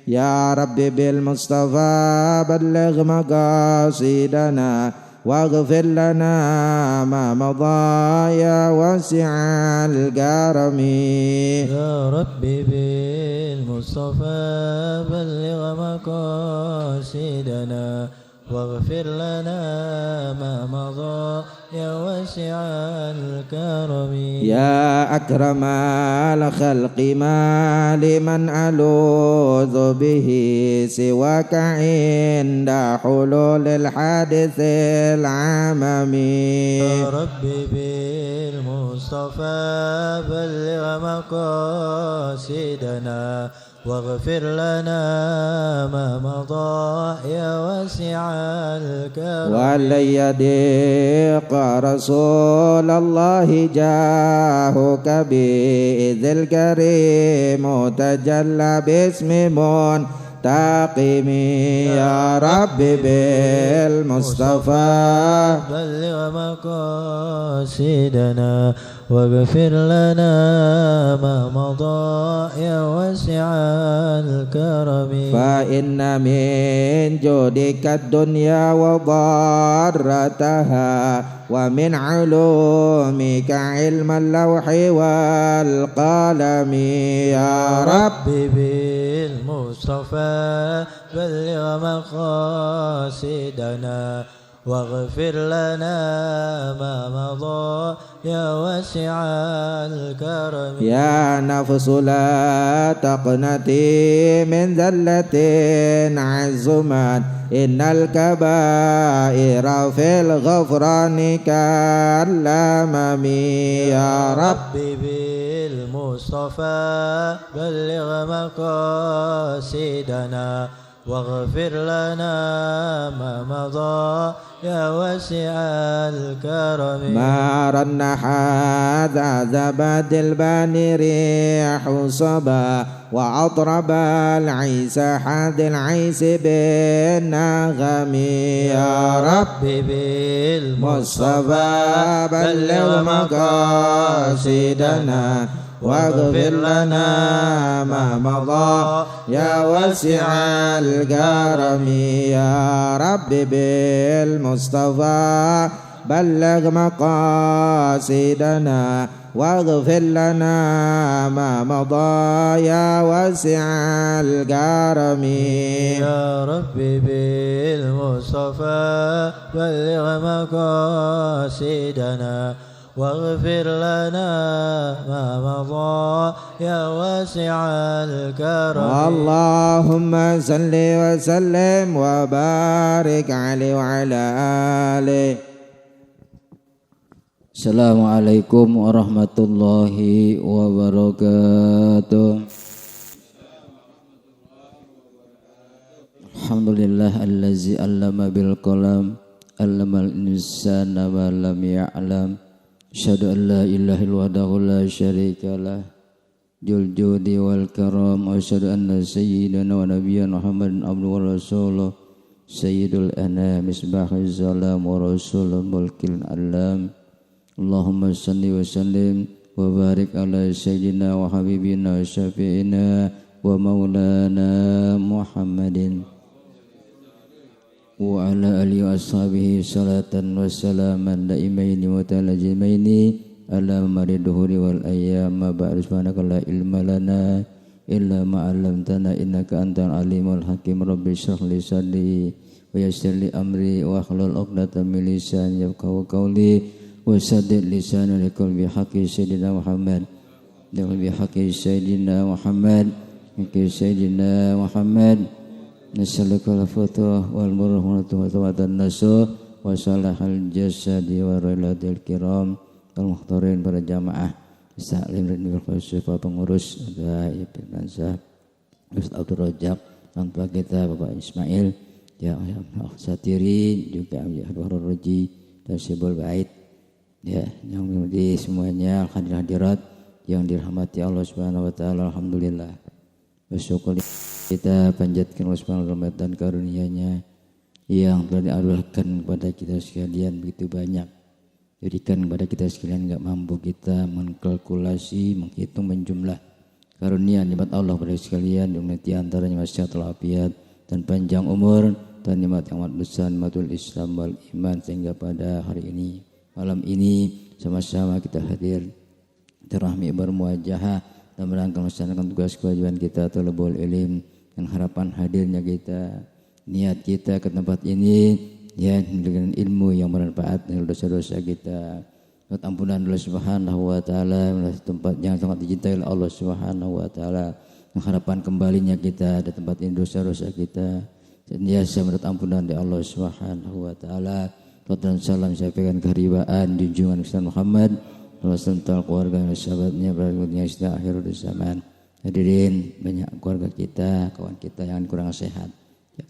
يا رب بالمصطفى بلغ مقاصدنا واغفر لنا ما مضى يا واسع الكرم. يا رب بالمصطفى بلغ مقاصدنا واغفر لنا ما مضى يا واسع الكرم. يا أكرم الخلق ما لمن ألوذ به سواك عند حلول الحادث العممي. يا ربي بالمصطفى بلغ مقاصدنا واغفر لنا ما مضى يا واسع الكرم. ولن يضيق رسول الله جاهك بإذ الكريم تجلى باسم منتقم. يا رب بالمصطفى بلغ مقاصدنا واغفر لنا ما مضى يا واسع الكرم. فإن من جودك الدنيا وضارتها ومن علومك علم اللوح والقلم. يا رب بالمصطفى بلغ مقاصدنا واغفر لنا ما مضى يا واسع الكرم. يا نفس لا تقنطي من ذلة عزمان إن الكبائر في الغفران كالأمم. يا رب بالمصطفى بلغ مقاصدنا واغفر لنا ما مضى يا واسع الكرم. ما رن هذا زبد البان ريح صبا وأطرب العيس حاد العيس بالنغم. يا رب بالمصطفى بلغ مقاصدنا واغفر لنا ما مضى يا واسع الكرم. يا رب بالمصطفى بلغ مقاصدنا واغفر لنا ما مضى يا واسع الكرم. يا رب بالمصطفى بلغ مقاصدنا واغفر لنا ما مضى يا واسع الكرم. اللهم صل وسلم وبارك عليه وعلى آله. Assalamualaikum warahmatullahi wabarakatuh. Alhamdulillah allazi allama bil qalam allamal insana ma lam ya'lam. Asyhadu an la ilaha illallah la syarikalah dzul judi wal karam wa asyhadu anna sayyidana wa nabiyyana Muhammadan abduhu wa rasuluh sayyidul anam misbahuz zalam wa rasulul mulkil alam. Allahumma salli wa sallim wa barik ala sayyidina wa habibina wa syafi'ina wa maulana Muhammadin wa ala alihi wa ashabihi salatan wa salaman daimaini wa talajimaini ala mariduhuri wal ayyam ma ba'du. Subhanaka la ilma lana illa ma 'allamtana innaka antal alimul hakim. Rabbi shrah li sadri wa yassir li amri wa hlul 'uqdatam min lisani yafqahu qawli wa saddid lisani li qalbi haqqi sayyidina Muhammad bi haqqi sayyidina Muhammad haqqi sayyidina Muhammad. Nasalukal futuh wal murhunatu wa tawatan nasu wa salahal jasadi wa riladil kiram wal muhtarin para jamaah Istaklim Ridmi Khusufah pengurus ada Ibn Ustaz Abdul Rajab, tanpa kita Bapak Ismail ya Satiri juga Abdul Roji dan Sibul Bait ya yang di semuanya hadirat yang dirahmati Allah Subhanahu wa taala. Alhamdulillah bersyukur kita panjatkan Allah Subhanahu wa taala dan karunia-Nya yang telah dianugerahkan kepada kita sekalian begitu banyak. Jadikan kepada kita sekalian enggak mampu kita mengkalkulasi, menghitung, menjumlah karunia nikmat Allah pada sekalian, yang di antaranya wasiat walafiat dan panjang umur dan nikmat yang amat besar, nikmatul Islam wal iman, sehingga pada hari ini, malam ini sama-sama kita hadir terahmi bermuajahah dan merangka melaksanakan tugas kewajiban kita talabul ilm, dan harapan hadirnya kita, niat kita ke tempat ini ya dengan ilmu yang bermanfaat dengan dosa-dosa kita. Minta ampunan Allah Subhanahu wa taala, tempat yang sangat dicintai oleh Allah Subhanahu wa taala. Harapan kembalinya kita di tempat ini dosa-dosa kita. Senantiasa minta ampunan dari Allah Subhanahu wa taala. Dan salam sampaikan keharibaan junjungan Nabi Muhammad sallallahu keluarga dan sahabatnya berikutnya sejak akhir zaman. Hadirin, banyak keluarga kita, kawan kita yang kurang sehat.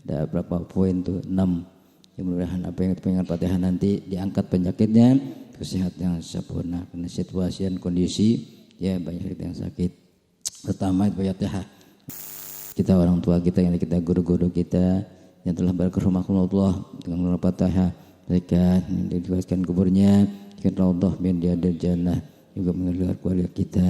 Ada berapa poin tuh? 6. Yang mudah-mudahan apa yang pengen Fatihah nanti diangkat penyakitnya, kesehatan yang sempurna karena situasi dan kondisi ya banyak yang sakit. Pertama itu Fatihah. Kita orang tua kita yang kita guru-guru kita yang telah berkerahmatullah dengan Fatihah, mereka yang dibebaskan kuburnya, kita Allah min diadil jannah, juga mengeluarkan keluarga kita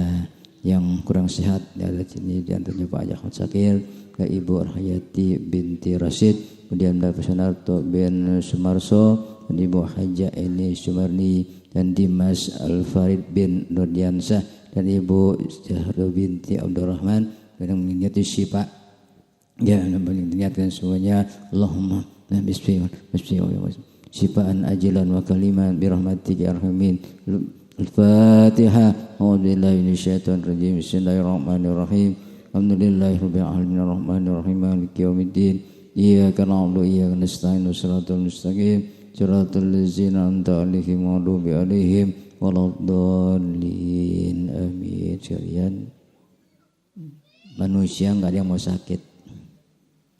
yang kurang sehat di ada sini, di antaranya Pak Ahmad Sakir, ke Ibu Rahayati binti Rasid, kemudian Bapak Sunarto bin Sumarso, dan Ibu Haja Eni Sumarni, dan Dimas Al-Farid bin Nurdiansah, dan Ibu Jahro binti Abdurrahman, yang mengingatkan Syifa ya, yang mengingatkan semuanya. Allahumma bismillah Syifaan ajilan wa kaliman birahmatika ya arhamin. Al-Fatihah. A'udzubillahi minasyaitonir rajim. Bismillahirrahmanirrahim. Alhamdulillahirabbil alamin arrahmanir rahim maliki yaumiddin. Iyyaka na'budu wa iyyaka nasta'in. Shiratal mustaqim. Shiratal ladzina an'amta 'alaihim ghairil maghdubi 'alaihim waladdallin. Amin. Sekalian, manusia enggak ada yang mau sakit.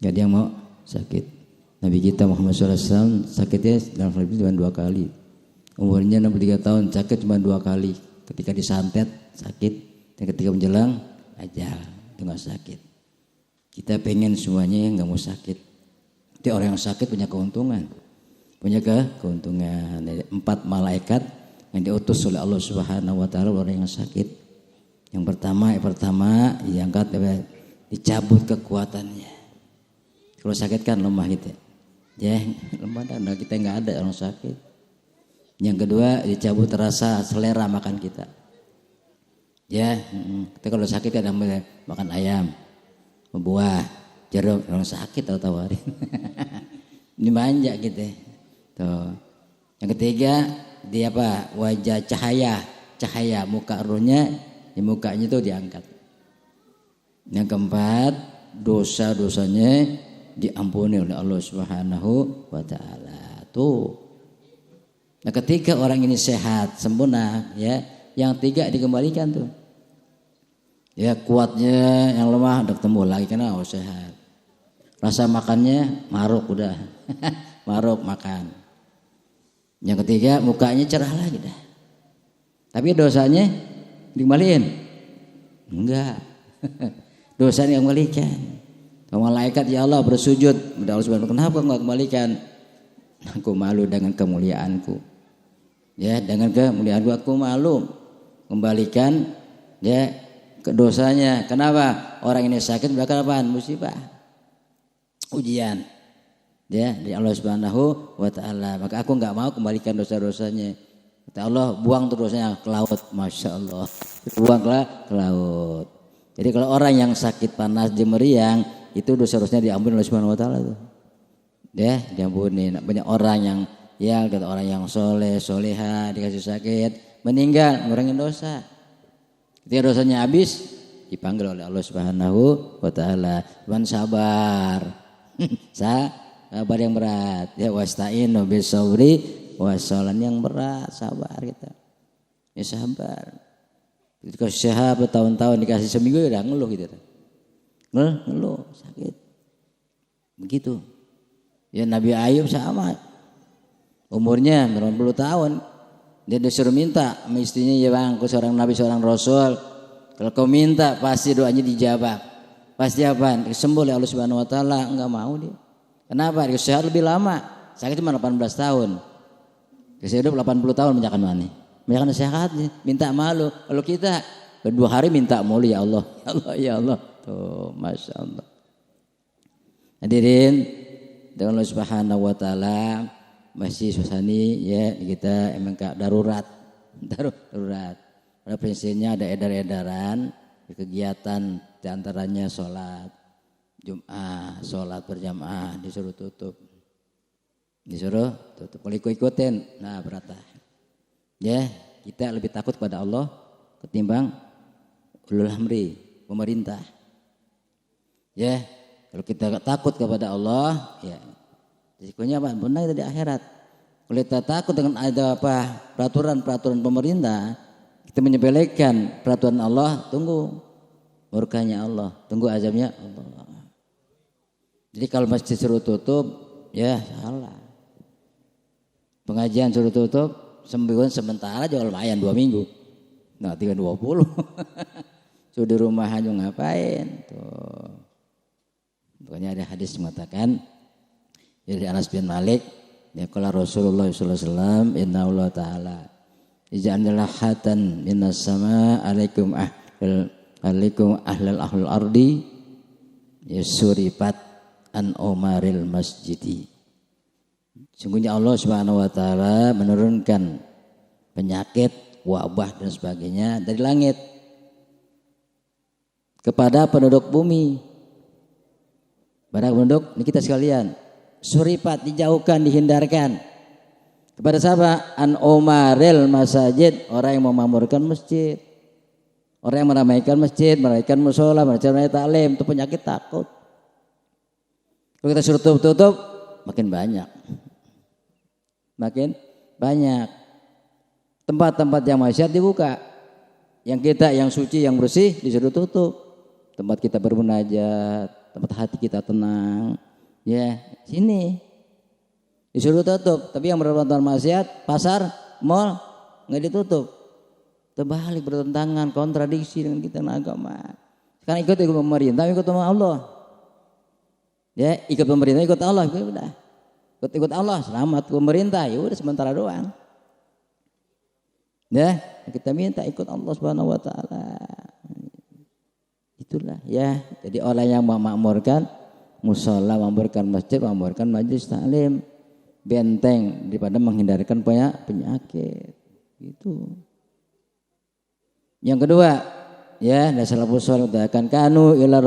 Enggak ada yang mau sakit. Nabi kita Muhammad SAW sakitnya dalam hidup cuma 2 kali. Umurnya 63 tahun, sakit cuma 2 kali. Ketika disantet sakit, dan ketika menjelang ajal itu nggak sakit. Kita pengen semuanya nggak mau sakit. Jadi orang yang sakit punya keuntungan, keuntungan. 4 malaikat yang diutus oleh Allah Subhanahu Wa Taala orang yang sakit. Yang pertama diangkat, dicabut kekuatannya. Kalau sakit kan lemah gitu. Ya, lemah dan kita nggak ada orang sakit. Yang kedua dicabut rasa selera makan kita. Ya, kita kalau sakit kan makan ayam, buah, jeruk, orang sakit tawarin. Ini manja gitu. Tuh. Yang ketiga dia apa? Wajah cahaya muka rohnya, di mukanya itu diangkat. Yang keempat dosa-dosanya diampuni oleh Allah Subhanahu wa taala. Tuh. Nah, ketika orang ini sehat, sempurna, ya, yang 3 dikembalikan tuh. Ya, kuatnya yang lemah udah ketemu lagi karena sehat. Rasa makannya maruk udah. Maruk makan. Yang ketiga mukanya cerah lagi dah. Tapi dosanya dikembaliin? Enggak. Dosanya dikembalikan. Malaikat ya Allah bersujud, Allah Subhanahu kenapa enggak kembalikan? Aku malu dengan kemuliaanku. Ya, dengan kemuliaanku aku malu kembalikan ya ke dosanya. Kenapa? Orang ini sakit belakang apaan? Musibah. Ujian. Ya, dari Allah Subhanahu wa taala. Maka aku enggak mau kembalikan dosa-dosanya. Kata Allah, buang dosanya ke laut. Masya Allah. Buanglah ke laut. Jadi kalau orang yang sakit panas jemeriang itu dosa-dosanya diampuni oleh Subhanahu wa taala tuh. Ya, diampuni. Banyak orang yang ya kata orang yang soleh, soleha dikasih sakit, meninggal ngurangin dosa. Ketika dosanya habis dipanggil oleh Allah Subhanahu wa taala. Cuman sabar. Sabar yang berat. Ya wasta'inu bisabri wasalan yang berat, sabar kita. Ya sabar. Ketika sehat bertahun-tahun dikasih seminggu udah ngeluh gitu. Ngeluh sakit begitu ya. Nabi Ayub sama umurnya 90 tahun dia disuruh minta sama istrinya, ya bang, aku seorang nabi seorang rasul, kalau kau minta pasti doanya dijawab, pasti apa sembuh oleh Allah Subhanahu wa taala. Enggak mau dia. Kenapa? Dia sehat lebih lama, sakit cuma 18 tahun, dia hidup 80 tahun menjakan mana sehatnya, minta malu. Kalau kita kedua hari minta mulu ya Allah, ya Allah, ya Allah. Tuh, Masya Allah. Hadirin, dengan Allah Subhanahu wa Ta'ala masih suasani ya kita emang darurat. Pada prinsipnya ada edaran kegiatan diantaranya sholat Jum'ah, sholat berjamaah disuruh tutup. Kalau ikut-ikutin, nah beratah. Ya, kita lebih takut pada Allah ketimbang ulul amri, pemerintah. Ya, kalau kita takut kepada Allah, ya risikonya apa? Benar itu di akhirat. Kalau kita takut dengan ada peraturan pemerintah, kita menyepelekan peraturan Allah, tunggu murkanya Allah, tunggu azabnya Allah. Jadi kalau masjid suruh tutup, ya salah. Pengajian suruh tutup, sembuhan sementara juga lumayan 2 minggu. Nah 320. Sudah di rumah aja ngapain? Tuh. Pokoknya ada hadis mengatakan dari Anas bin Malik, ya kalau Rasulullah sallallahu alaihi wasallam, inna Allah taala ij'alna hatan minas sama alaikum ahlul ardi yasuripat an umaril masjidi. Sungguhnya Allah Subhanahu wa taala menurunkan penyakit, wabah dan sebagainya dari langit kepada penduduk bumi. Para penduduk ini kita sekalian, suripat dijauhkan, dihindarkan. Kepada siapa? An umaril masajid, orang yang memamurkan masjid. Orang yang meramaikan masjid, meramaikan mushola, meramaikan taklim, itu penyakit takut. Kalau kita suruh tutup, makin banyak. Tempat-tempat yang maksiat dibuka. Yang kita yang suci, yang bersih disuruh tutup. Tempat kita bermunajat, tempat hati kita tenang. Ya, sini disuruh tutup. Tapi yang berbuat maksiat, pasar, mal nggak ditutup. Terbalik, bertentangan, kontradiksi dengan kita agama. Sekarang ikut pemerintah, ikut sama Allah. Ya, ikut pemerintah, ikut Allah, udah. Ikut Allah, selamat. Pemerintah, ya udah sementara doang. Ya, kita minta ikut Allah Subhanahu wa taala. Itulah ya. Jadi orang yang memakmurkan mushola, memakmurkan masjid, memakmurkan majelis taklim, benteng daripada menghindarkan penyakit. Gitu. Yang kedua, ya, salafus saleh katakan kanu ila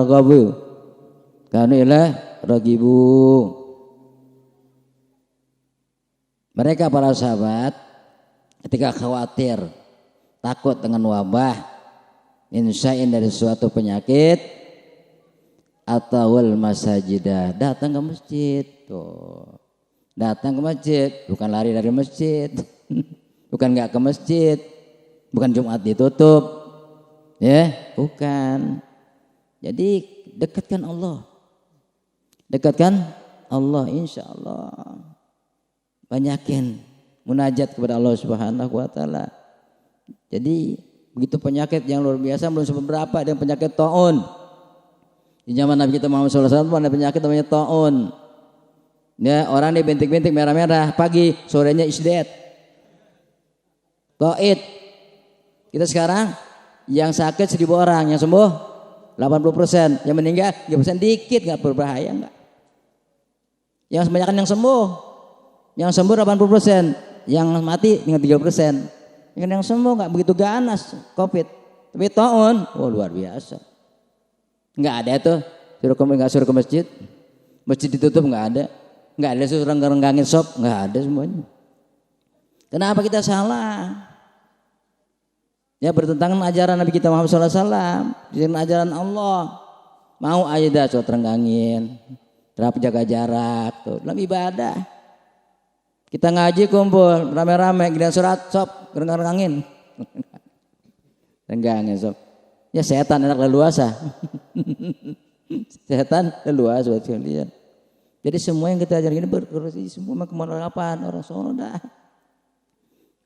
ragibu. Mereka para sahabat ketika khawatir, takut dengan wabah, insyain dari suatu penyakit, atawal masajidah, datang ke masjid. Tuh. Datang ke masjid, bukan lari dari masjid, bukan nggak ke masjid, bukan Jumat ditutup, ya, bukan. Jadi dekatkan Allah, insya Allah. Banyakin munajat kepada Allah Subhanahu wa taala. Jadi begitu penyakit yang luar biasa belum seberapa, ada penyakit taun. Di zaman Nabi kita Muhammad sallallahu alaihi wasallam ada penyakit namanya taun. Ya, orang dibentik-bentik merah-merah pagi, sorenya isdet. Qaid. Kita sekarang yang sakit 1000 orang, yang sembuh 80%, yang meninggal 3% dikit, enggak berbahaya enggak. Yang kebanyakan yang sembuh 80%, yang mati tinggal 3%. Yang sembuh nggak begitu ganas COVID, tapi taun, luar biasa. Nggak ada tuh suruh ke masjid ditutup nggak ada suruh renggangin sop, nggak ada semuanya. Kenapa kita salah? Ya bertentangan ajaran Nabi kita Muhammad SAW, dengan ajaran Allah. Mau aja dah suruh renggangin, terap jaga jarak tuh dalam ibadah. Kita ngaji kumpul rame-rame giliran surat sop gereng-gerengin. Renggangin sop. Ya setan enak leluasa. Setan leluasa buat kalian. Jadi semua yang kita ajarkan ini berkorelasi semua kemanapan orang sono dah.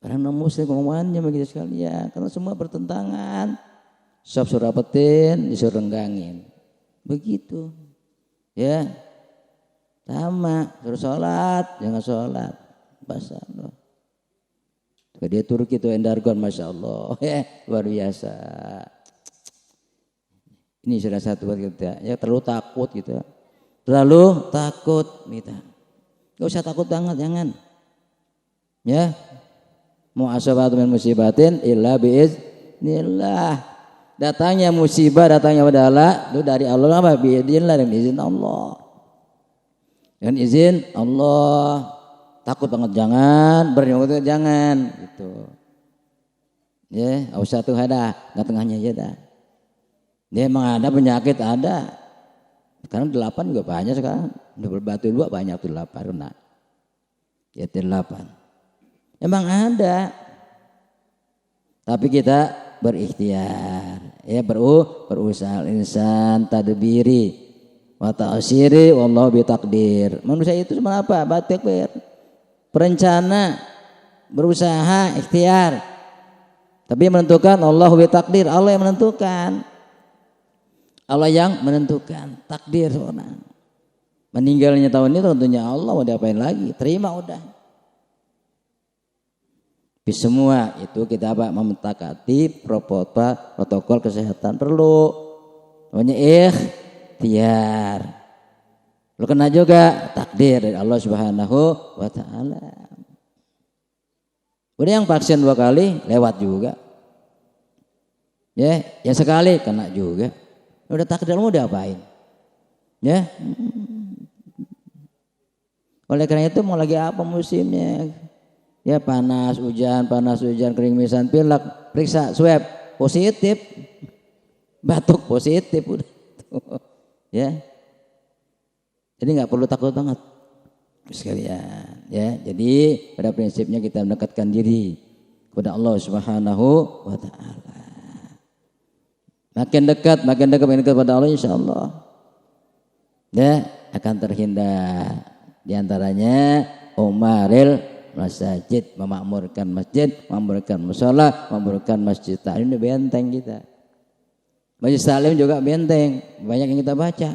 Orang non muslim ngomongannya bagi kita sekalian karena semua bertentangan. Sop surapetin disuruh renggangin. Begitu. Ya. Sama, suruh sholat, jangan sholat. Masya Allah. Dia Turki itu endargon, Masya Allah. Luar biasa. Ini salah satu buat kita. Ya terlalu takut gitu. Terlalu takut kita. Gak usah takut banget, jangan. Ya. Mu'asabatu min musibatin illa biiznillah. Datangnya musibah, datangnya bala itu dari Allah apa? Biiznillah, dengan izin Allah. Dengan izin Allah. Takut banget jangan, berani banget jangan gitu. Ya, usah tuh ada, enggak tengahnya aja dah. Dia emang ada penyakit ada. Sekarang 8 juga banyak sekarang. Double batu 2 banyak tuh 8 kena. Ya 8. Emang ada. Tapi kita berikhtiar. Ya berusaha insan tadbiri wa ta'siri wallahu bitakdir. Manusia itu cuma apa? Batikir. Perencana, berusaha, ikhtiar. Tapi yang menentukan Allah bitakdir. Allah yang menentukan. Allah yang menentukan takdir seorang. Meninggalnya tahun ini tentunya Allah, mau diapain lagi? Terima udah. Di semua itu kita apa? Memutakati protokol kesehatan perlu. Namanya ikhtiar. Lu kena juga takdir dari Allah Subhanahu wa taala. Udah yang vaksin 2 kali lewat juga. Ya, yang sekali kena juga. Udah takdir mau diapain? Ya. Oleh karena itu mau lagi apa musimnya? Ya panas hujan, kering misan, pilek, periksa swab positif. Batuk positif udah. Ya. Jadi enggak perlu takut banget. Sekalian, ya. Jadi pada prinsipnya kita mendekatkan diri kepada Allah Subhanahu wa taala. Makin dekat kepada Allah insyaallah. Ya, akan terhindar. Di antaranya umaril masjid, memakmurkan masjid, memakmurkan mushola, memakmurkan masjid. Ini benteng kita. Majlis taklim juga benteng, banyak yang kita baca.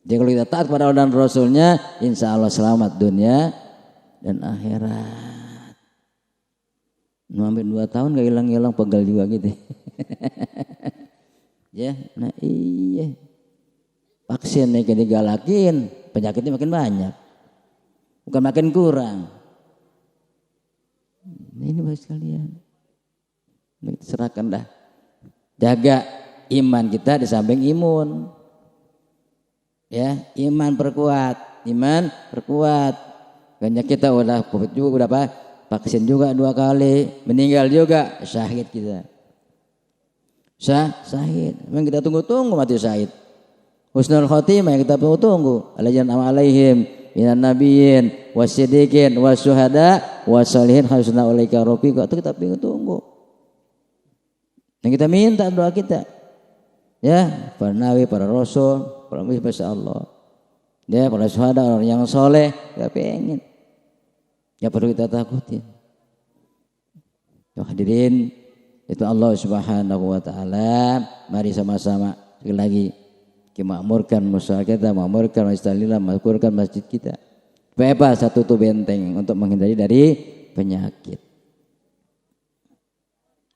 Jadi kalau kita taat kepada Allah dan Rasulnya, insya Allah selamat dunia dan akhirat. Hampir 2 tahun gak hilang-hilang pegal juga gitu. Ya, nah iya. Vaksin nih digalakin, penyakitnya makin banyak. Bukan makin kurang. Ini baik sekalian. Serahkan dah. Jaga iman kita di samping imun. Ya, iman perkuat. Banyak kita udah COVID juga, udah apa? Vaksin juga 2 kali, meninggal juga, syahid kita. Syahid. Memang kita tunggu-tunggu mati syahid. Husnul khotimah yang kita tunggu. Alaihim minan nabiyyin wasiddiqin wasyuhada wassalihin hasuna ulaika rafiqa. Itu kita tunggu. Yang kita minta doa kita. Ya, para nabi, para rasul, para masya Allah. Ya, para syuhada, orang yang soleh, kita pengen. Ya perlu kita takutin. Ya hadirin, itu Allah Subhanahu wa taala. Mari sama-sama sekali lagi kita makmurkan musola kita, makmurkan masjid Allah, makmurkan masjid kita. Supaya satu tuh benteng untuk menghindari dari penyakit.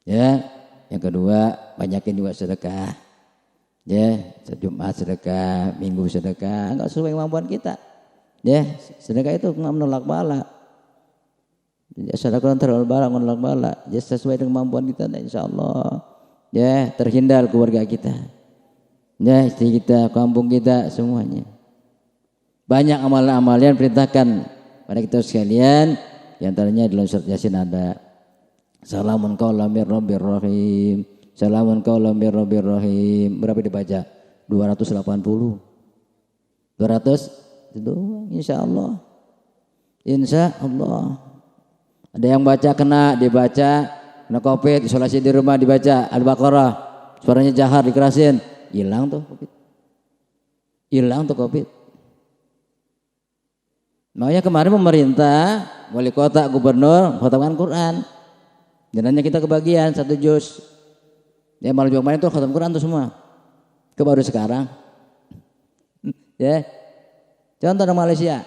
Ya, yang kedua banyakin juga sedekah. Ya, Jumat sedekah, Minggu sedekah, enggak sesuai kemampuan kita. Ya, sedekah itu enggak menolak bala. Sedekah terlalu bala, menolak bala. Ya, sesuai dengan kemampuan kita, insyaallah. Ya, terhindar keluarga kita. Ya, istri kita, kampung kita, semuanya. Banyak amalan-amalan yang perintahkan pada kita sekalian. Di antaranya dalam surat Yasin ada Salamun qaulan mir rabbir rahim. Salamun qaulan mir rabbir rahim. Berapa dibaca? 280. 200 itu insyaallah. Insyaallah. Ada yang baca kena Covid, isolasi di rumah dibaca Al-Baqarah. Suaranya jahar dikerasin, hilang tuh Covid. Makanya kemarin pemerintah, wali kota, gubernur khatamkan Quran. Jangannya kita kebagian 1 juz. Ya malam kemarin itu khatam Quran tuh semua. Baru sekarang. Ya. Contoh di Malaysia.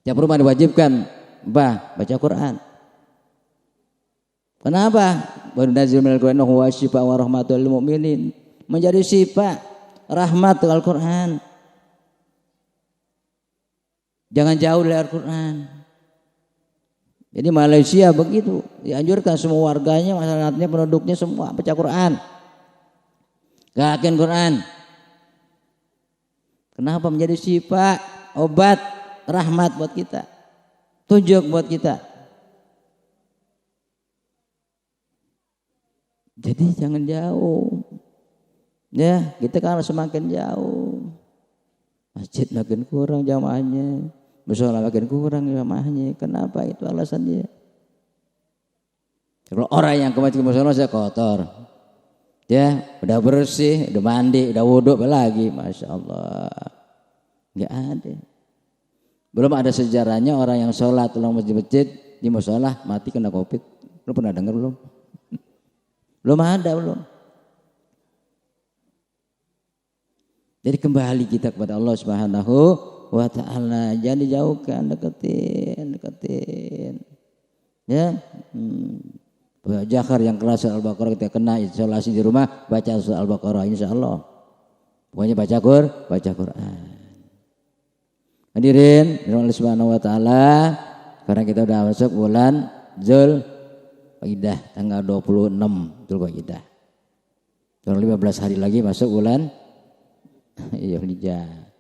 Tiap rumah diwajibkan baca Quran. Kenapa? Wa nunazzilu minal Qur'ani huwa syifaa'un wa rahmatul lil mu'minin. Menjadi syifa, rahmat Al-Qur'an. Jangan jauh dari Al-Qur'an. Jadi Malaysia begitu, dianjurkan semua warganya, masyarakatnya, penduduknya semua baca Quran. Galakin Quran. Kenapa? Menjadi syifa, obat, rahmat buat kita. Tunjuk buat kita. Jadi jangan jauh. Ya, kita kan semakin jauh. Masjid makin kurang jamaahnya. Mushola makin kurang jamaahnya. Kenapa? Itu alasannya. Kalau orang yang ke masjid mushola saya kotor, ya udah bersih, udah mandi, udah wudhu lagi, masya Allah, nggak ada. Belum ada sejarahnya orang yang sholat ulang masjid-masjid di mushola mati kena COVID. Lu pernah dengar belum? Belum ada belum. Jadi kembali kita kepada Allah Subhanahu wa ta'ala, jangan dijauhkan, deketin. Ya. Jahar yang keras surah Al-Baqarah, kita kena isolasi di rumah baca surah Al-Baqarah insyaallah. Pokoknya baca Quran. Hadirin Allah Subhanahu wa ta'ala, sekarang kita udah masuk bulan Zulqa'dah tanggal 26 Zulqa'dah. Kurang 15 hari lagi masuk bulan Zulhijjah.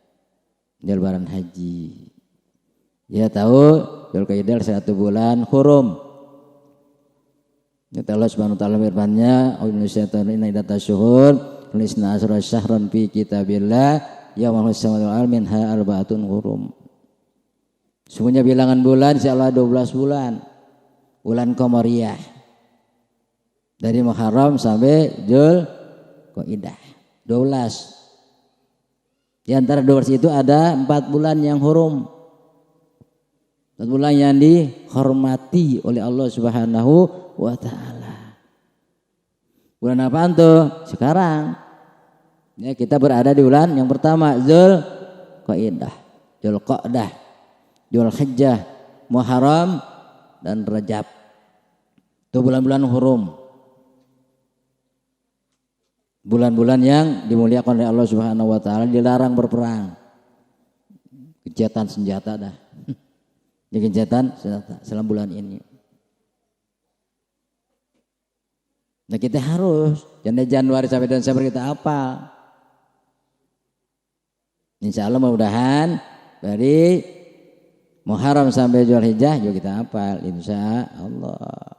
Lebaran haji. Ya tahu Zulqa'dah satu bulan hurum. Kata Allah Subhanahu wa taala firman-Nya, "Inna iddatas syuhur lisna asra syahran fi kitabillah yaumul samawati wal ardi minha arba'atun hurum." Sungguhnya bilangan bulan insyaallah 12 bulan. Bulan Qamariyah. Dari Muharram sampai Zulqa'dah. 12. Di antara 12 itu ada 4 bulan yang hurum. 4 bulan yang dihormati oleh Allah Subhanahu wa ta'ala. Bulan apaan tuh? Sekarang. Ya, kita berada di bulan yang pertama, Zulqa'dah, Zulqa'dah, Zulhijjah, Muharram dan Rajab. Itu bulan-bulan hurum. Bulan-bulan yang dimuliakan oleh Allah Subhanahu wa ta'ala, dilarang berperang. Gencatan senjata dah. Gencatan senjata selama bulan ini. Nah kita harus dari Januari sampai Desember kita hafal. Insya Allah mudah-mudahan dari Muharram sampai Zulhijjah juga kita hafal. Insya Allah.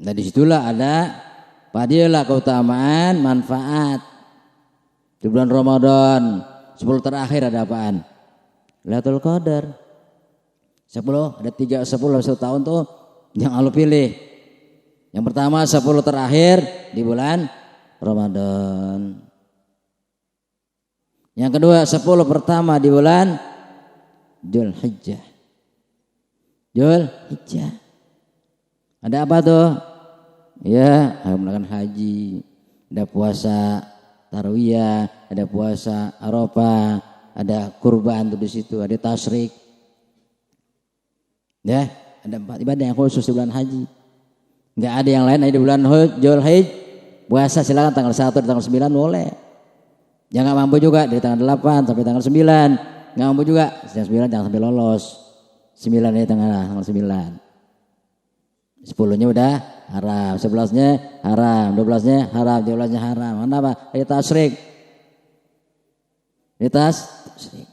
Nah disitulah ada fadilah, keutamaan, manfaat. Di bulan Ramadan 10 terakhir ada apaan? Lailatul Qadar. 10 ada 10 1 tahun tuh yang Allah pilih. Yang pertama 10 terakhir di bulan Ramadan. Yang kedua 10 pertama di bulan Zulhijjah. Zulhijjah. Ada apa tuh? Ya, ada melakukan haji, ada puasa Tarwiyah, ada puasa Arafah, ada kurban tuh di situ, ada tasyrik. Ya, ada 4 ibadah yang khusus di bulan haji. Enggak ada yang lain. Di bulan Zulhijjah puasa silakan tanggal 1 dan tanggal 9 boleh. Yang enggak mampu juga dari tanggal 8 sampai tanggal 9. Enggak mampu juga tanggal 9 jangan sampai lolos. 9 ini tanggal 9. 10-nya udah haram, 11-nya haram, 12-nya haram, 13-nya haram. Mana apa? Ada tasyrik. Tasyrik.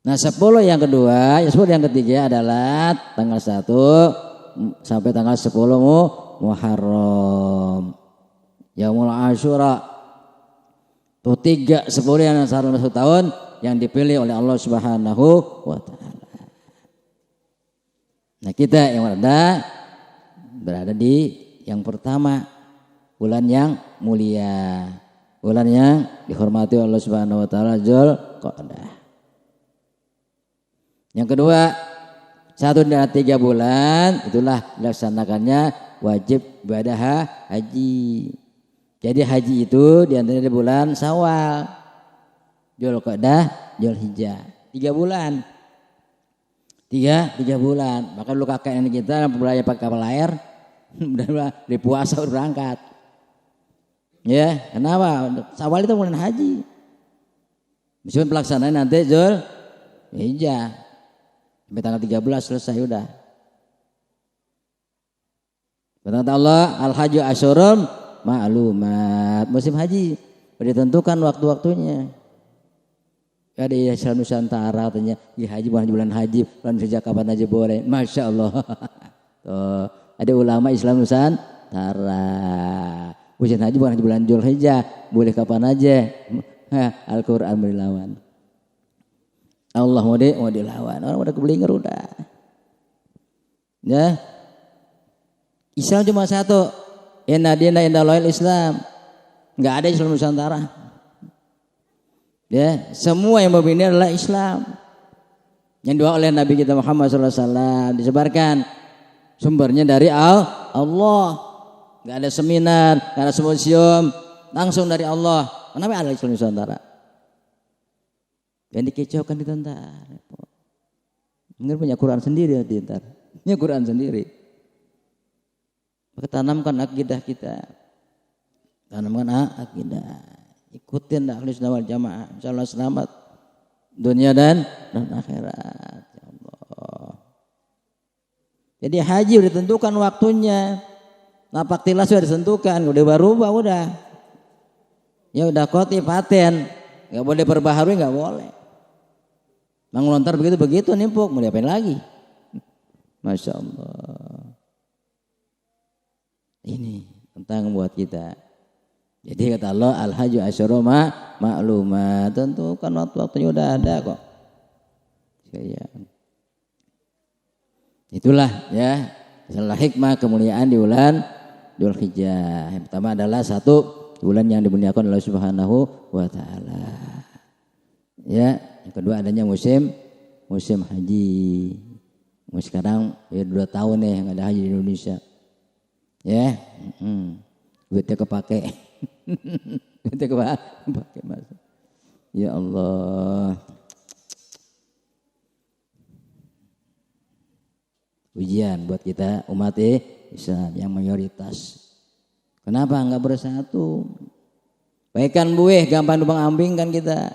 Nah 10 yang kedua, 10 yang ketiga adalah tanggal 1 sampai tanggal 10 Muharram. Yaumul Asyura. Tuh 3 10 yang selama 1 tahun yang dipilih oleh Allah Subhanahu wa ta'ala. Nah kita yang berada di yang pertama, bulan yang mulia, bulan yang dihormati Allah Subhanahu wa ta'ala, Zulqa'dah. Yang kedua, 1 dari 3 bulan itulah dilaksanakannya wajib ibadah haji. Jadi haji itu di antara bulan Syawal, Zulqa'dah, Zulhijjah. 3 bulan. tiga bulan. Maka dulu kakek nenek kita belajar pakai kapal air, udah di puasa udah berangkat. Ya, kenapa? Awal itu bulan haji. Meskipun pelaksanaan nanti Zulhijjah. Sampai tanggal 13 selesai udah. Kata Allah, al-hajju asyurum ma'lumat. Musim haji ditentukan waktu-waktunya. Ada Islam Nusantara katanya, ya haji bulan haji, bulan sejak kapan aja boleh. Masya Allah. Tuh, ada ulama Islam Nusantara. Musim haji bulan Zulhijjah, boleh kapan aja. Al-Quran dilawan. Allah mau dilawan. Orang udah kebelinger udah. Ya. Islam cuma satu. Inna dina indallahil Islam. Enggak ada Islam Nusantara. Ya, semua yang berbini adalah Islam. Yang doa oleh Nabi kita Muhammad SAW disebarkan sumbernya dari Allah. Enggak ada seminar, enggak ada simposium, langsung dari Allah. Kenapa ada Islam Nusantara? Yang dikecaukan di tentara. Mungkin punya Quran sendiri ya di tentara. Punya Quran sendiri. Maka tanamkan akidah kita. Tanamkan akidah. Ikutin Ahlus Sunnah wal Jamaah, insyaallah selamat dunia dan akhirat. Ya Allah. Jadi haji udah ditentukan waktunya. Napak tilas sudah ditentukan, udah berubah udah. Ya udah koti paten, enggak boleh perbaharui, enggak boleh. Mengelontar begitu nimpuk, mau diapain lagi? Masya Allah. Ini tentang buat kita. Jadi kata Allah, al-hajju asyuru ma'lumat. Tentu kan waktu-waktunya udah ada kok. Ya. Itulah ya, salah hikmah kemuliaan di bulan Dzulhijjah. Yang pertama adalah satu bulan yang dimuliakan oleh Subhanahu wa taala. Ya, yang kedua adanya musim haji. Sekarang ya 2 tahun nih enggak ada haji di Indonesia. Ya. Duitnya kepake. Duitnya kepake Mas. Ya Allah. Ujian buat kita umat Islam yang mayoritas. Kenapa enggak bersatu? Baikan buih gampang numpang ambing kan kita.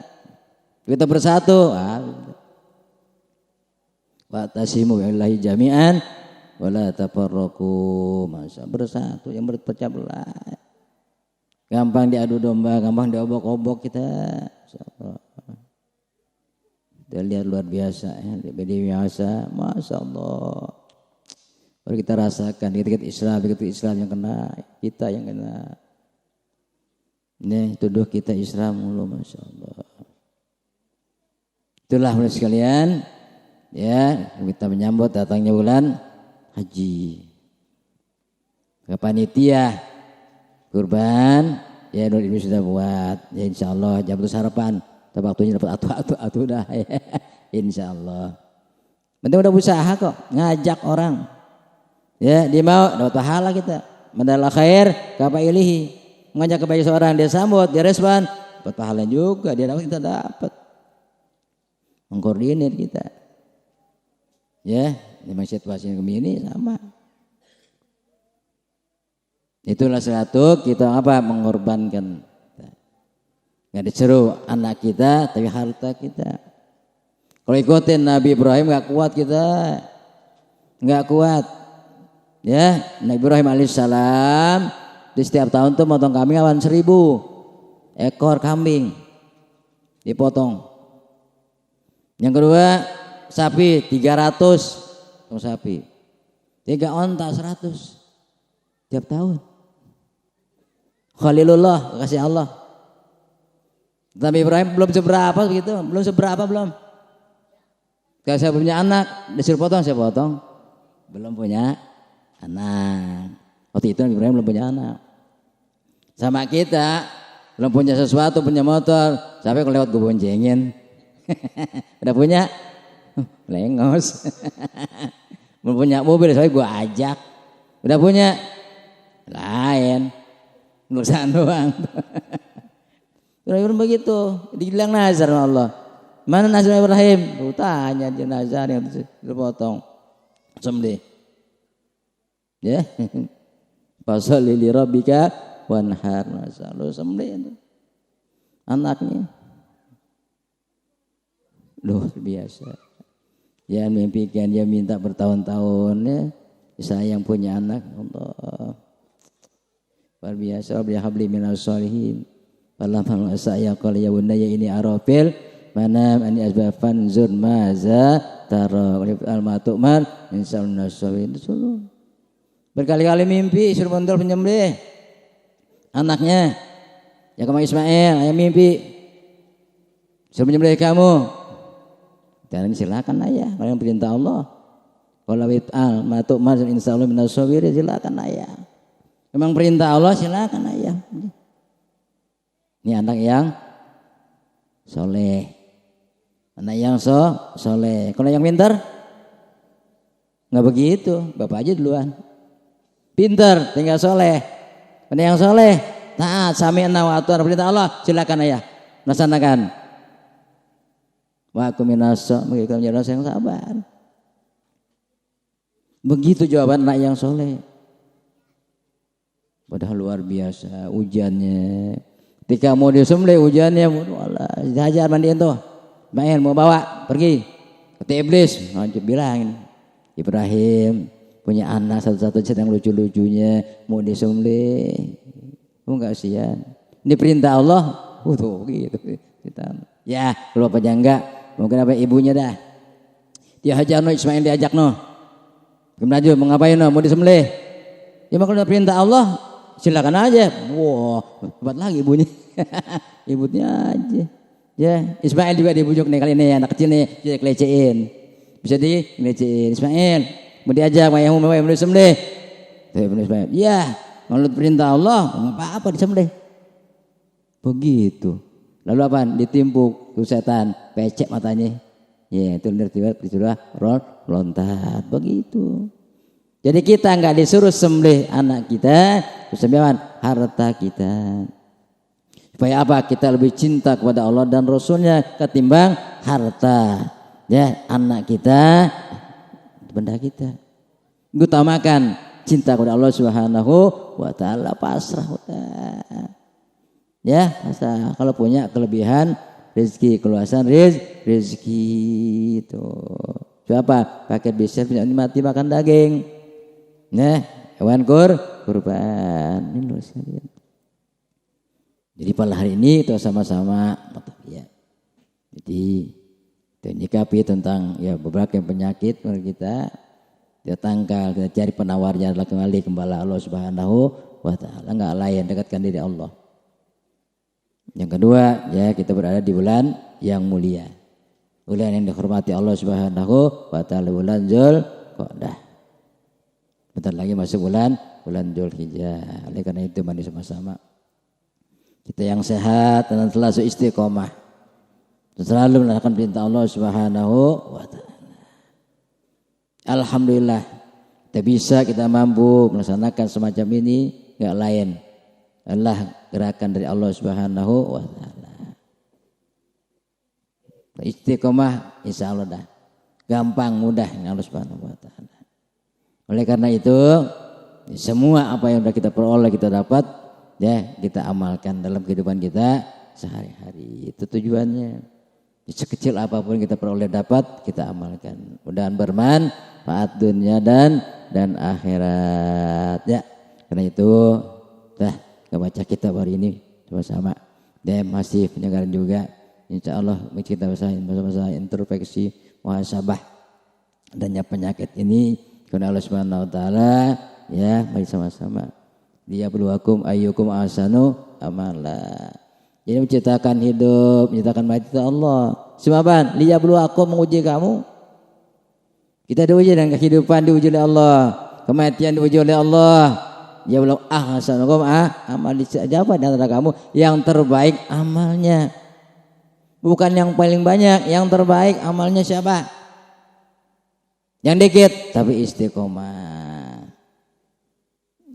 Kita bersatu. Wa tasimu billahi jami'an wala tafarraqu. Masa bersatu yang berpecah belah. Gampang diadu domba, gampang diobok-obok kita. Insyaallah. Kita lihat luar biasa ya, biasa, Masya Allah. Baru kita rasakan dikit-dikit Islam yang kena, kita yang kena. Ini tuduh kita Islam mulu, Masya Allah. Itulah mulai sekalian, ya kita menyambut datangnya bulan haji. Panitia kurban, ya ini sudah buat, ya insya Allah jam itu sarapan. Tapi waktunya dapat atu dah, ya. Insya Allah. Penting udah usaha kok, ngajak orang. Ya dia mau dapat pahala kita. Mandala khair kapa ilihi. Ngajak kebaikan seorang dia sambut, dia respon, dapat pahala juga, dia dapat kita dapat. Mengkoordinir kita. Ya, memang situasi yang begini sama. Itulah satu kita mengorbankan. Nggak diseru anak kita, tapi harta kita. Kalau ikutin Nabi Ibrahim nggak kuat kita, nggak kuat. Ya, Nabi Ibrahim alaihissalam di setiap tahun tuh motong kambing 1.000 ekor kambing dipotong. Yang kedua sapi 300 potong sapi, 3 onta 100 tiap tahun. Khalilullah kasih Allah. Nabi Ibrahim belum seberapa begitu, belum. Kalau saya punya anak, disuruh potong saya potong. Belum punya anak. Waktu itu Nabi Ibrahim belum punya anak. Sama kita belum punya sesuatu, punya motor, sampai kalau lewat gue boncengin. Udah punya lengos. Belum punya mobil, saya gue ajak. Udah punya lain, urusan doang. Ibrahim begitu, dibilang nazar Allah. Mana nasi Ibrahim? Lu tanya jenazah yang dipotong. Sembelih. Ya. Fasholli li rabbika wanhar. Lu sembelih itu. Anaknya. Luar biasa. Ya mimpikan dia minta bertahun-tahun ya. Saya yang punya anak. Allah. Luar biasa. Rabbi habli minas sholihin. Falamma saya qala ya bunayya ini arafil manam ani asbafan zur maza tara al matu'man insyaallah nasawin dulu. Berkali-kali mimpi suruh mondol penyembelih anaknya. Ya kamu Ismail, ayah mimpi suruh menyembelih kamu. Dan silakan ayah, kalau perintah Allah. Kalau al matu'man insyaallah minasawir silakan ayah. Memang perintah Allah silakan ayah. Ini anak yang soleh. Anak yang soleh. Kalau yang pintar? Nggak begitu. Bapak aja duluan. Pintar, tinggal soleh. Anak yang soleh. Taat, sami'na wa ata'na perintah Allah. Silakan ayah. Laksanakan. Wa aku minasa. Bagi kamu jadi yang sabar. Begitu jawaban anak yang soleh. Padahal luar biasa ujiannya. Ketika mau disembelih hujannya, Allah hajar mandiin tuh. Main mau bawa pergi. Kata iblis, lanjut bilangin. Ibrahim punya anak satu-satu sedang lucu-lucunya mau disembelih. Enggak kasihan. Ini perintah Allah. Tuh gitu. Ya, kalau apa enggak, mungkin apa ibunya dah. Dia hajar no Ismail diajak no. Maju mau ngapain no? Mau disembelih. Ya kalau perintah Allah silakan aja. Wah, hebat lagi ibunya. Ibunya aja. Ya, Ismail juga dibujuk nih kali ini anak kecil nih, dia kelecehin. Bisa dilecehin. Ismail, mau diajak ayahmu mau disembelih. Tuh Ismail. Ya, menurut perintah Allah, enggak apa-apa disembelih. Begitu. Lalu apa? Ditimpuk tuh setan, pecek matanya. Ya, itu disuruh lontat. Begitu. Jadi kita enggak disuruh sembelih anak kita, sembelih harta kita. Supaya apa? Kita lebih cinta kepada Allah dan Rasulnya ketimbang harta. Ya, anak kita, benda kita. Utamakan cinta kepada Allah Subhanahu wa taala, pasrah udah. Ya, pasrah. Kalau punya kelebihan rezeki, keluasan rezeki itu. Siapa? Pakai bisnis punya mati makan daging. Nah, hewan kurban. Ini loh sekalian. Jadi pada hari ini kita sama-sama ya. Jadi menyikapi tentang ya beberapa penyakit kita tangkal, kita cari penawarnya adalah kembali kembali Allah Subhanahu wa taala, enggak lain, dekatkan diri Allah. Yang kedua, ya kita berada di bulan yang mulia. Bulan yang dihormati Allah Subhanahu wa taala, bulan Dzulqa'dah. Bentar lagi masuk bulan Dzulhijjah. Oleh karena itu mari sama-sama kita yang sehat dan selalu istiqomah, selalu melakukan perintah Allah Subhanahu wa taala. Alhamdulillah kita mampu melaksanakan semacam ini, enggak lain adalah gerakan dari Allah Subhanahu wa taala. Istiqomah insyaallah dah gampang mudah dengan Allah Subhanahu wa taala. Oleh karena itu semua apa yang sudah kita peroleh kita dapat ya kita amalkan dalam kehidupan kita sehari-hari. Itu tujuannya. Sekecil apapun kita peroleh dapat kita amalkan. Mudah-mudahan bermanfaat dunia dan akhirat. Ya, karena itu baca kitab hari ini sama-sama. Dan masih penyegaran juga. Insyaallah kita bersama-sama introspeksi muhasabah adanya penyakit ini karena Allah Subhanahu wa taala ya mari sama-sama liyabluwakum ayyukum ahsanu amala. Jadi menciptakan hidup, menciptakan mati itu Allah. Sebab liyabluwakum menguji kamu. Kita diuji dengan kehidupan diuji oleh Allah, kematian diuji oleh Allah. Ya belum ahsanukum amal siapa di antara kamu yang terbaik amalnya. Bukan yang paling banyak, yang terbaik amalnya siapa? Yang dikit tapi istiqomah.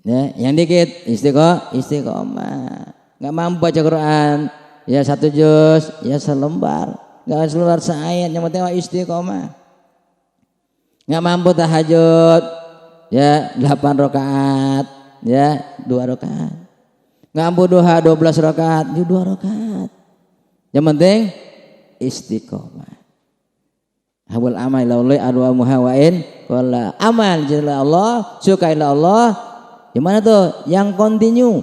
Ya, yang dikit istiqomah. Enggak mampu baca Quran, ya 1 juz, ya selembar. Enggak keluar ayat, yang penting istiqomah. Enggak mampu tahajud, ya 8 rakaat, ya 2 rakaat. Enggak mampu duha 12 rakaat, ya 2 rakaat. Yang penting istiqomah. Habul amal laulai adwa muhawain qala amal jalla Allah sukailah Allah. Gimana tuh? Yang continue.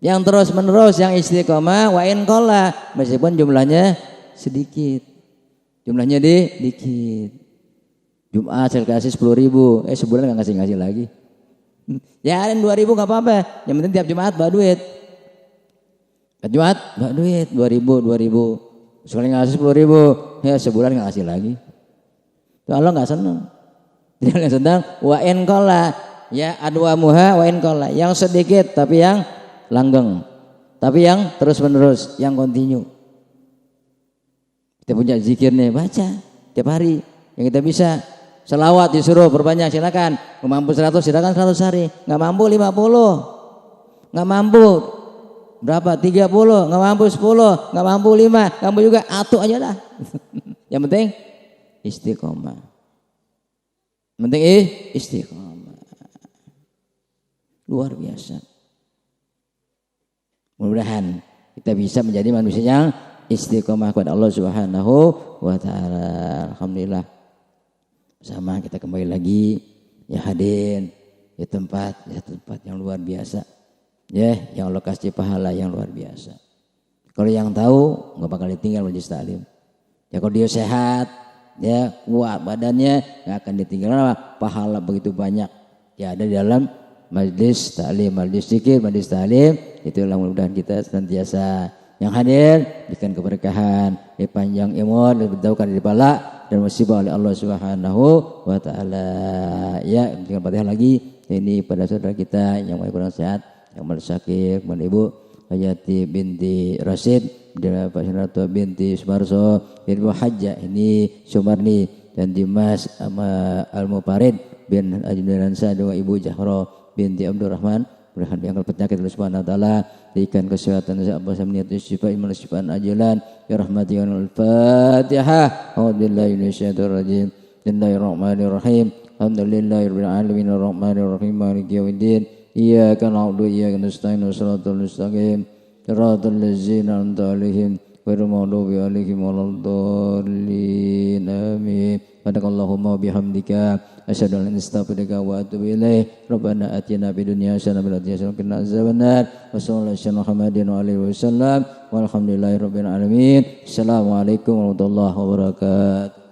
Yang terus menerus, yang istiqomah wa in qala meskipun jumlahnya sedikit. Jumlahnya dikit. Jumat saya kasih 10.000, sebulan enggak ngasih lagi. Ya 2.000 enggak apa-apa. Yang penting tiap Jumat bawa duit. Tiap Jumat bawa duit 2.000. Sekali ngasih 10.000, ya sebulan nggak ngasih lagi. Itu Allah nggak senang. Dia nggak senang. Wa in qala, ya adwa muha wa in qala. Yang sedikit tapi yang langgeng, tapi yang terus menerus, yang continue. Kita punya zikir nih, baca tiap hari. Yang kita bisa. Selawat disuruh berbanyak, silakan. Nggak mampu 100, silakan 100 hari. Nggak mampu 50, nggak mampu. Berapa? 30, nggak mampu 10, nggak mampu 5, nggak mampu juga, atuh aja dah. Yang penting istiqomah. Yang penting istiqomah. Luar biasa. Mudah-mudahan kita bisa menjadi manusia yang istiqomah kepada Allah Subhanahu wa taala. Alhamdulillah. Sama kita kembali lagi ya hadir di tempat yang luar biasa. Ya, yang Allah kasih pahala yang luar biasa. Kalau yang tahu nggak bakal ditinggal majelis taklim. Ya kalau dia sehat, ya kuat badannya nggak akan ditinggal. Pahala begitu banyak. Ya ada di dalam majelis taklim, majelis zikir, majelis taklim. Itulah mudah-mudahan kita senantiasa yang hadir berikan keberkahan, panjang umur, dijauhkan dari bala dan musibah oleh Allah Subhanahu wa taala. Ya, tinggal Fatihah lagi. Ini pada saudara kita yang kurang sehat, yang sakit, kepada Ibu Hayati binti Rasid, dan Pak Syarato binti Sumarso, Ibu Hajjah ini Sumarni, dan Dimas Al-Muparid bin Ajnuransa, dan Ibu Jahro binti Abdurrahman. Mudah-mudahan diangkat penyakit Allah Subhanahu wa taala, diberikan kesehatan Allah samniyatu syifa iman syifaan ajalan ya rahmati wa al-Fatihah. A'udzubillahi minasyaitonir rajim. Bismillahirrahmanirrahim. Alhamdulillahirabbil alamin arrahmanir rahim maliki yaumiddin. Iyyaka na'budu wa iyyaka nasta'in shiratal mustaqim shiratal ladzina an'amta 'alaihim ghairil maghdubi 'alaihim waladdallin. Amin. Subhanakallahumma wa bihamdika asyhadu an la ilaha illa anta astaghfiruka wa atubu ilaik. Rabbana atina fid dunya hasanah wa fil akhirati hasanah wa qina adzabannar. Wa sallallahu alaihi Muhammadin wa alihi wasallam. Walhamdulillahirabbil alamin. Assalamualaikum warahmatullahi wabarakatuh.